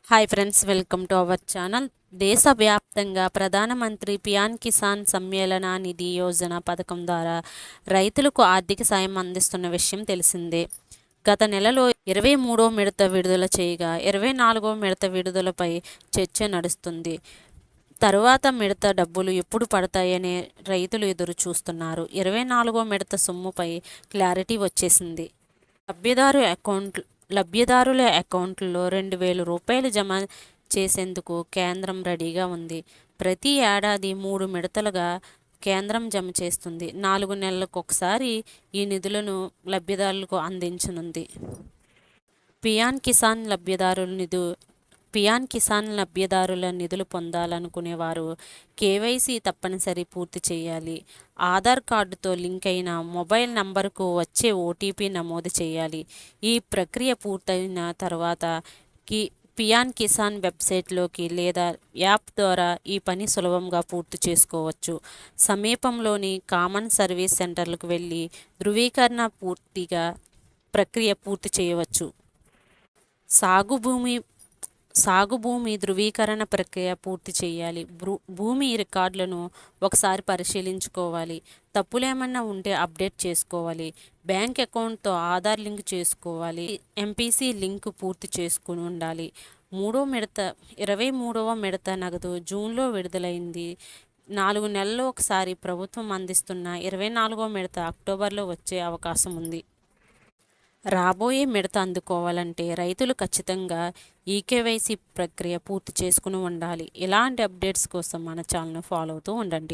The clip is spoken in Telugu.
Hi friends, welcome to our channel. దేశవ్యాప్తంగా ప్రధానమంత్రి పిఎం కిసాన్ సమ్మాన్ నిధి యోజన పథకం ద్వారా రైతులకు ఆర్థిక సాయం అందిస్తున్న విషయం తెలిసిందే. గత నెలలో 23వ విడత విడుదల చేయగా 24వ విడత విడుదలపై చర్చ నడుస్తుంది. తరువాత మిడత డబ్బులు ఎప్పుడు పడతాయనే రైతులు ఎదురు చూస్తున్నారు. 24వ మిడత సొమ్ముపై క్లారిటీ వచ్చేసింది. లబ్ధిదారుల అకౌంట్లో 2,000 రూపాయలు జమ చేసేందుకు కేంద్రం రెడీగా ఉంది. ప్రతి ఏడాది 3 విడతలుగా కేంద్రం జమ చేస్తుంది. 4 నెలలకొకసారి ఈ నిధులను లబ్ధిదారులకు అందించనుంది. పిఎం కిసాన్ లబ్ధిదారుల నిధులు పొందాలనుకునేవారు కేవైసీ తప్పనిసరి పూర్తి చేయాలి. ఆధార్ కార్డుతో లింక్ అయిన మొబైల్ నంబరుకు వచ్చే ఓటీపీ నమోదు చేయాలి. ఈ ప్రక్రియ పూర్తయిన తర్వాత పిఎం కిసాన్ వెబ్సైట్లోకి లేదా యాప్ ద్వారా ఈ పని సులభంగా పూర్తి చేసుకోవచ్చు. సమీపంలోని కామన్ సర్వీస్ సెంటర్లకు వెళ్ళి ధృవీకరణ ప్రక్రియ పూర్తి చేయవచ్చు. సాగు భూమి ధృవీకరణ ప్రక్రియ పూర్తి చేయాలి. భూమి రికార్డులను ఒకసారి పరిశీలించుకోవాలి. తప్పులేమన్నా ఉంటే అప్డేట్ చేసుకోవాలి. బ్యాంక్ అకౌంట్తో ఆధార్ లింక్ చేసుకోవాలి. ఎంపీసీ లింక్ పూర్తి చేసుకుని ఉండాలి. 23వ మిడత నగదు జూన్లో విడుదలైంది. 4 నెలల్లో ఒకసారి ప్రభుత్వం అందిస్తున్న 24వ మిడత అక్టోబర్లో వచ్చే అవకాశం ఉంది. రాబోయే మిడత అందుకోవాలంటే రైతులు ఖచ్చితంగా ఈకేవైసీ ప్రక్రియ పూర్తి చేసుకుని ఉండాలి. ఇలాంటి అప్డేట్స్ కోసం మన ఛానల్ను ఫాలో అవుతూ ఉండండి.